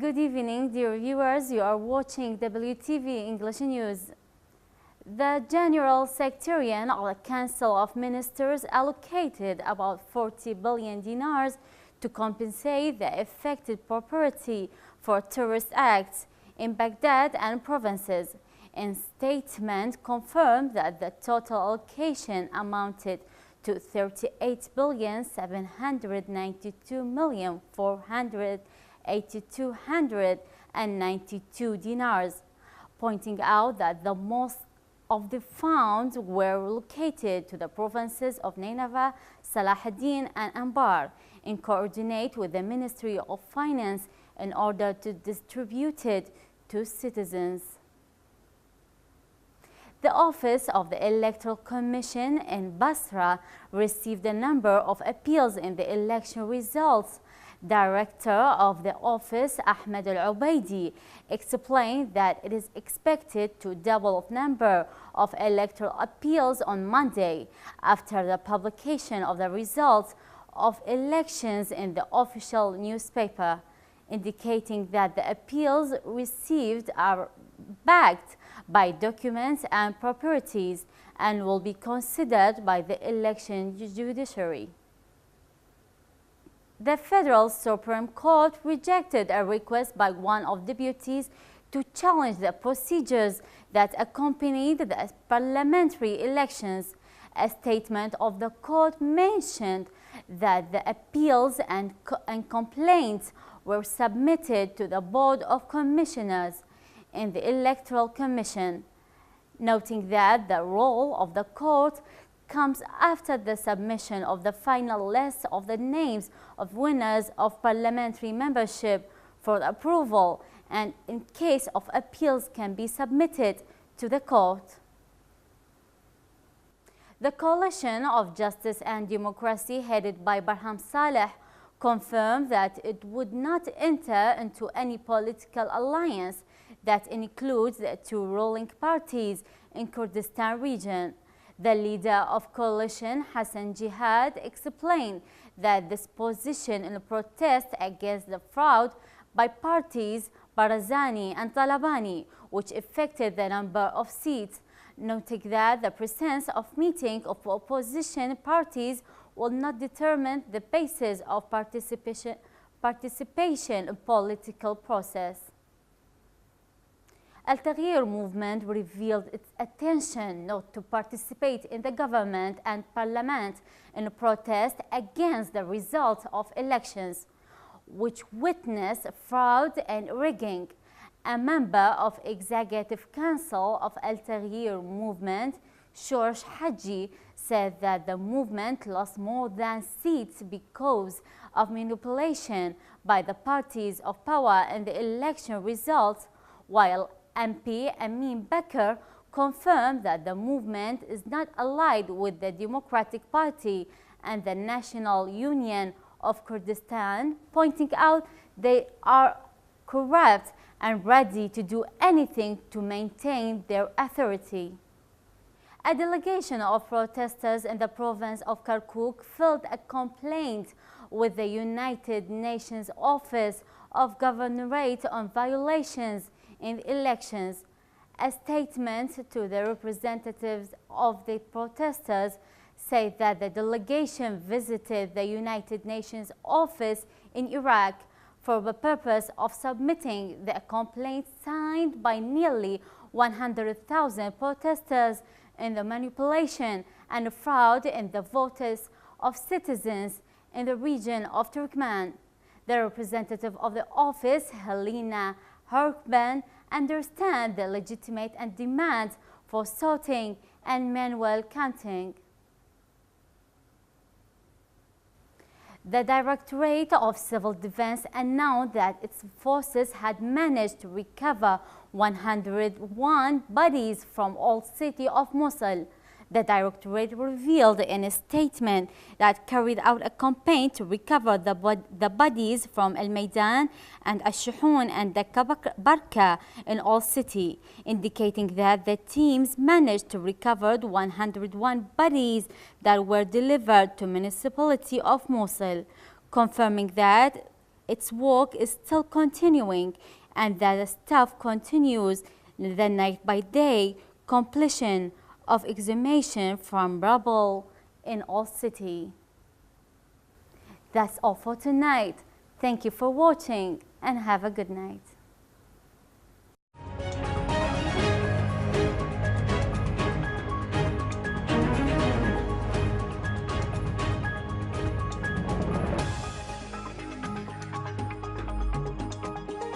good evening, dear viewers. You are watching WTV English News. The General Secretariat of the Council of Ministers allocated about 40 billion dinars to compensate the affected property for terrorist acts in Baghdad and provinces. In statement confirmed that the total allocation amounted to 38,792,482,292 dinars, pointing out that the most of the funds were allocated to the provinces of Nineveh, Salahuddin and Anbar in coordinate with the Ministry of Finance in order to distribute it to citizens. The Office of the Electoral Commission in Basra received a number of appeals in the election results. Director of the office, Ahmed Al-Ubaidi, explained that it is expected to double the number of electoral appeals on Monday after the publication of the results of elections in the official newspaper, indicating that the appeals received are backed by documents and properties and will be considered by the election judiciary. The Federal Supreme Court rejected a request by one of deputies to challenge the procedures that accompanied the parliamentary elections. A statement of the court mentioned that the appeals and complaints were submitted to the Board of Commissioners in the Electoral Commission, noting that the role of the court comes after the submission of the final list of the names of winners of parliamentary membership for approval, and in case of appeals can be submitted to the court. The Coalition of Justice and Democracy, headed by Barham Saleh, confirmed that it would not enter into any political alliance that includes the two ruling parties in Kurdistan region. The leader of coalition, Hassan Jihad, explained that this position in protest against the fraud by parties Barzani and Talabani, which affected the number of seats, noting that the presence of meeting of opposition parties will not determine the basis of participation in political process. Al-Taghyir movement revealed its intention not to participate in the government and parliament in protest against the results of elections, which witnessed fraud and rigging. A member of Executive Council of Al-Taghyir movement, Shorsh Haji, said that the movement lost more than seats because of manipulation by the parties of power in the election results, while MP Amin Bakr confirmed that the movement is not allied with the Democratic Party and the National Union of Kurdistan, pointing out they are corrupt and ready to do anything to maintain their authority. A delegation of protesters in the province of Kirkuk filed a complaint with the United Nations Office of Governorate on violations in the elections. A statement to the representatives of the protesters said that the delegation visited the United Nations office in Iraq for the purpose of submitting the complaint signed by nearly 100,000 protesters in the manipulation and fraud in the votes of citizens in the region of Turkmen. The representative of the office, Helena Harkban, understand the legitimate and demands for sorting and manual counting. The Directorate of Civil Defense announced that its forces had managed to recover 101 bodies from old city of Mosul. The Directorate revealed in a statement that carried out a campaign to recover the bodies from El Maidan and Ash-Shuhun and the Barka in Old City, indicating that the teams managed to recover 101 bodies that were delivered to municipality of Mosul, confirming that its work is still continuing and that the staff continues the night by day completion of exhumation from rubble in all city. That's all for tonight. Thank you for watching and have a good night.